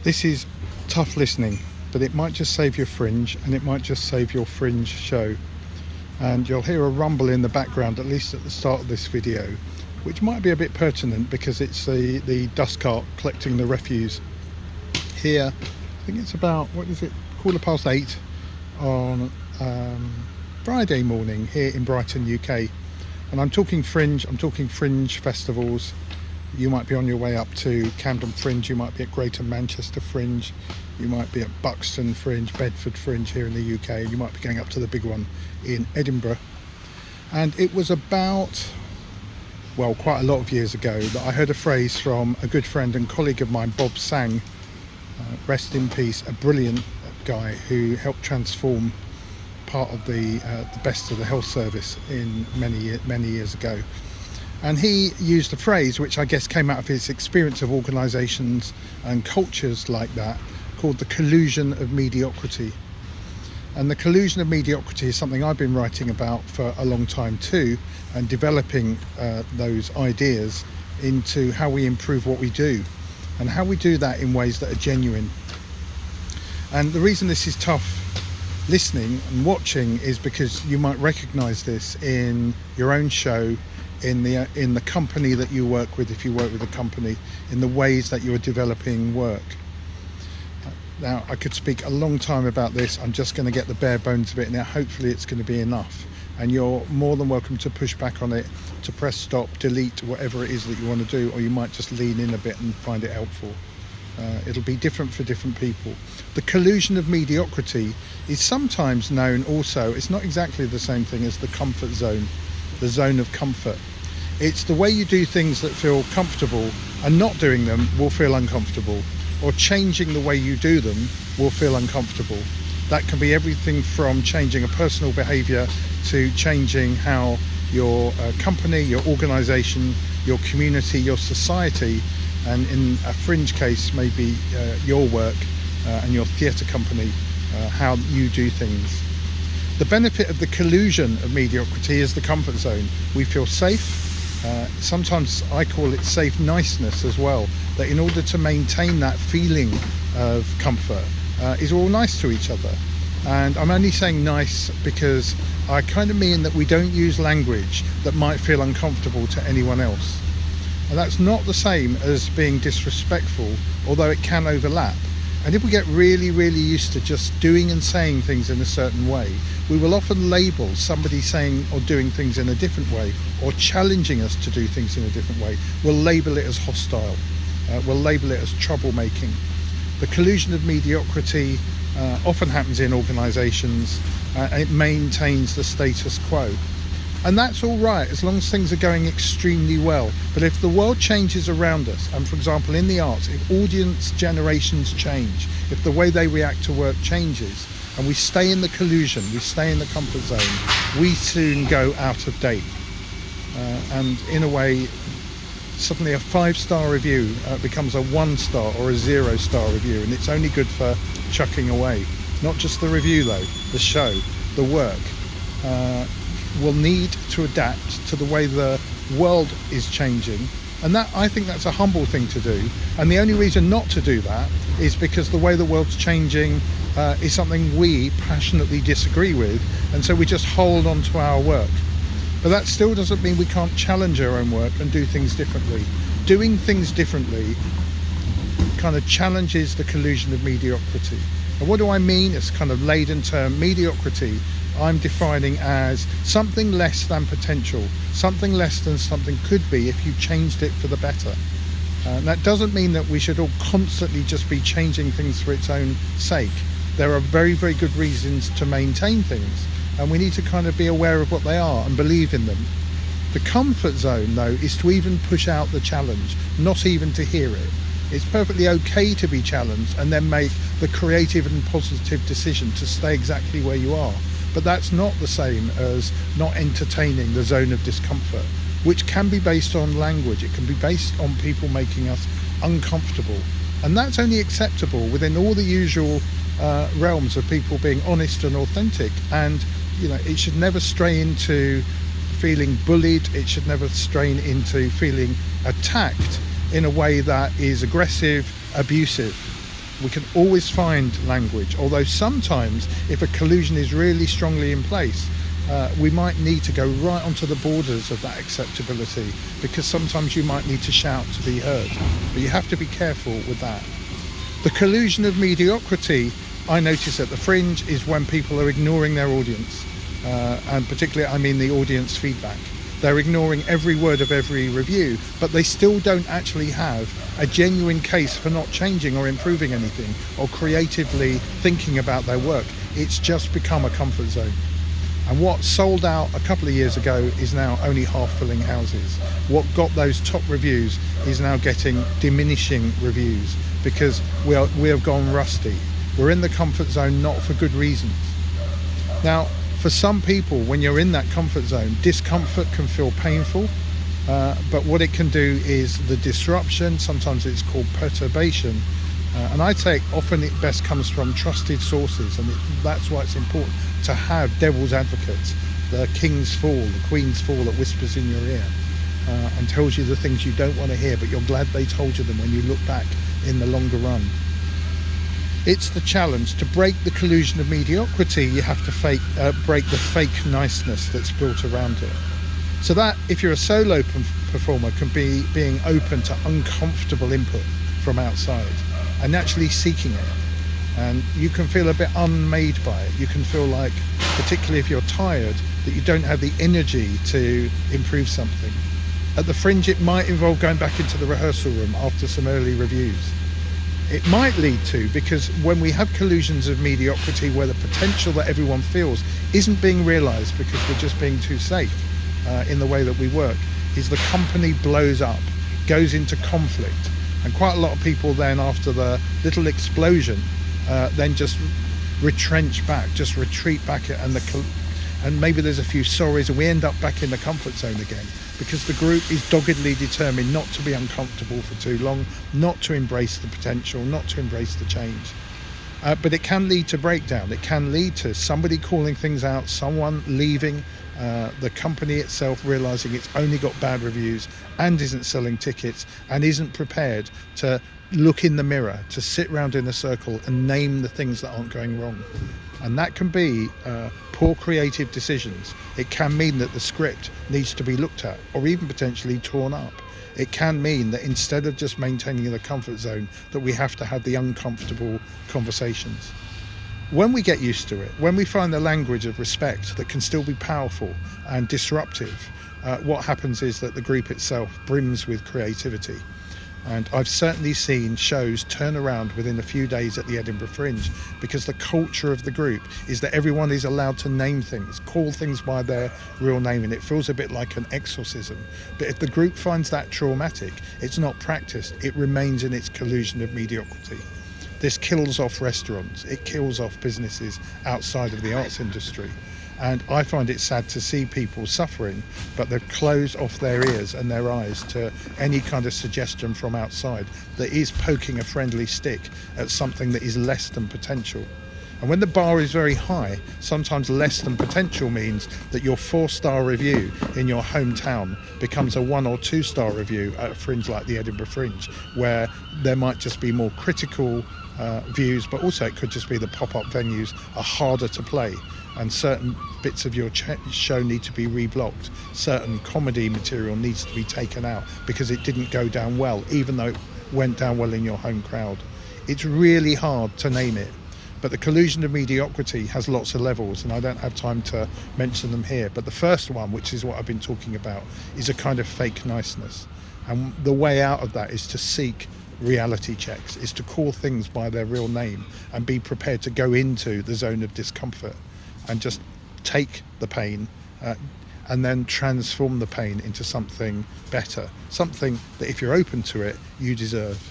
This is tough listening, but it might just save your Fringe, and it might just save your Fringe show. And you'll hear a rumble in the background, at least at the start of this video, which might be a bit pertinent because it's the dust cart collecting the refuse. Here, I think it's about, 8:15 on Friday morning here in Brighton, UK. And I'm talking Fringe festivals. You might be on your way up to Camden Fringe, you might be at Greater Manchester Fringe, you might be at Buxton Fringe, Bedford Fringe here in the UK, you might be going up to the big one in Edinburgh. And it was about, quite a lot of years ago, that I heard a phrase from a good friend and colleague of mine, Bob Sang, rest in peace, a brilliant guy who helped transform part of the best of the health service in many years ago. And he used a phrase which I guess came out of his experience of organisations and cultures like that, called the collusion of mediocrity. And the collusion of mediocrity is something I've been writing about for a long time too, and developing those ideas into how we improve what we do and how we do that in ways that are genuine. And the reason this is tough listening and watching is because you might recognise this in your own show, in the company that you work with, if you work with a company, in the ways that you're developing work. Now, I could speak a long time about this. I'm just going to get the bare bones of it now. Hopefully it's going to be enough, and you're more than welcome to push back on it, to press stop, delete, whatever it is that you want to do, or you might just lean in a bit and find it helpful. It'll be different for different people. The collusion of mediocrity is sometimes known also, it's not exactly the same thing as the comfort zone, the zone of comfort. It's the way you do things that feel comfortable, and not doing them will feel uncomfortable, or changing the way you do them will feel uncomfortable. That can be everything from changing a personal behaviour to changing how your company, your organisation, your community, your society, and in a Fringe case maybe your work and your theatre company, how you do things. The benefit of the collusion of mediocrity is the comfort zone. We feel safe. Sometimes I call it safe niceness as well, that in order to maintain that feeling of comfort is all nice to each other. And I'm only saying nice because I kind of mean that we don't use language that might feel uncomfortable to anyone else. And that's not the same as being disrespectful, although it can overlap. And if we get really, really used to just doing and saying things in a certain way, we will often label somebody saying or doing things in a different way, or challenging us to do things in a different way. We'll label it as hostile. We'll label it as troublemaking. The collusion of mediocrity often happens in organisations, and it maintains the status quo. And that's all right as long as things are going extremely well. But if the world changes around us, and for example in the arts, if audience generations change, if the way they react to work changes, and we stay in the collusion, we stay in the comfort zone, we soon go out of date. And in a way, suddenly a 5-star review becomes a 1-star or a 0-star review, and it's only good for chucking away. Not just the review though, the show, the work. Will need to adapt to the way the world is changing, and that, I think that's a humble thing to do, and the only reason not to do that is because the way the world's changing is something we passionately disagree with, and so we just hold on to our work. But that still doesn't mean we can't challenge our own work and do things differently. Doing things differently kind of challenges the collusion of mediocrity. And what do I mean? It's kind of laden term. Mediocrity I'm defining as something less than potential, something less than something could be if you changed it for the better. And that doesn't mean that we should all constantly just be changing things for its own sake. There are very, very good reasons to maintain things, and we need to kind of be aware of what they are and believe in them. The comfort zone, though, is to even push out the challenge, not even to hear it. It's perfectly okay to be challenged and then make the creative and positive decision to stay exactly where you are. But that's not the same as not entertaining the zone of discomfort, which can be based on language. It can be based on people making us uncomfortable. And that's only acceptable within all the usual realms of people being honest and authentic. And, you know, it should never stray into feeling bullied. It should never strain into feeling attacked in a way that is aggressive, abusive. We can always find language, although sometimes if a collusion is really strongly in place, we might need to go right onto the borders of that acceptability, because sometimes you might need to shout to be heard, but you have to be careful with that. The collusion of mediocrity, I notice at the Fringe, is when people are ignoring their audience, and particularly I mean the audience feedback. They're ignoring every word of every review, but they still don't actually have a genuine case for not changing or improving anything or creatively thinking about their work. It's just become a comfort zone. And what sold out a couple of years ago is now only half filling houses. What got those top reviews is now getting diminishing reviews, because we have gone rusty. We're in the comfort zone not for good reasons. Now, for some people, when you're in that comfort zone, discomfort can feel painful, but what it can do is the disruption, sometimes it's called perturbation, and I'd say often it best comes from trusted sources, and that's why it's important to have devil's advocates, the king's fall, the queen's fall that whispers in your ear and tells you the things you don't want to hear, but you're glad they told you them when you look back in the longer run. It's the challenge. To break the collusion of mediocrity, you have to break the fake niceness that's built around it. So that, if you're a solo performer, can be being open to uncomfortable input from outside and actually seeking it. And you can feel a bit unmade by it. You can feel like, particularly if you're tired, that you don't have the energy to improve something. At the Fringe, it might involve going back into the rehearsal room after some early reviews. It might lead to, because when we have collusions of mediocrity where the potential that everyone feels isn't being realised because we're just being too safe in the way that we work, is the company blows up, goes into conflict, and quite a lot of people then, after the little explosion, then just retrench back, just retreat back, and maybe there's a few sorries, and we end up back in the comfort zone again, because the group is doggedly determined not to be uncomfortable for too long, not to embrace the potential, not to embrace the change. But it can lead to breakdown. It can lead to somebody calling things out, someone leaving, the company itself realizing it's only got bad reviews and isn't selling tickets and isn't prepared to look in the mirror, to sit round in a circle and name the things that aren't going wrong. And that can be poor creative decisions. It can mean that the script needs to be looked at or even potentially torn up. It can mean that instead of just maintaining the comfort zone, that we have to have the uncomfortable conversations. When we get used to it, when we find the language of respect that can still be powerful and disruptive, what happens is that the group itself brims with creativity. And I've certainly seen shows turn around within a few days at the Edinburgh Fringe, because the culture of the group is that everyone is allowed to name things, call things by their real name, and it feels a bit like an exorcism. But if the group finds that traumatic, it's not practiced, it remains in its collusion of mediocrity. This kills off restaurants, it kills off businesses outside of the arts industry. And I find it sad to see people suffering, but they've closed off their ears and their eyes to any kind of suggestion from outside that is poking a friendly stick at something that is less than potential. And when the bar is very high, sometimes less than potential means that your 4-star review in your hometown becomes a 1 or 2-star review at a Fringe like the Edinburgh Fringe, where there might just be more critical views, but also it could just be the pop-up venues are harder to play, and certain bits of your show need to be reblocked. Certain comedy material needs to be taken out because it didn't go down well, even though it went down well in your home crowd. It's really hard to name it, but the collusion of mediocrity has lots of levels, and I don't have time to mention them here. But the first one, which is what I've been talking about, is a kind of fake niceness. And the way out of that is to seek reality checks, is to call things by their real name and be prepared to go into the zone of discomfort and just take the pain and then transform the pain into something better, something that if you're open to it, you deserve.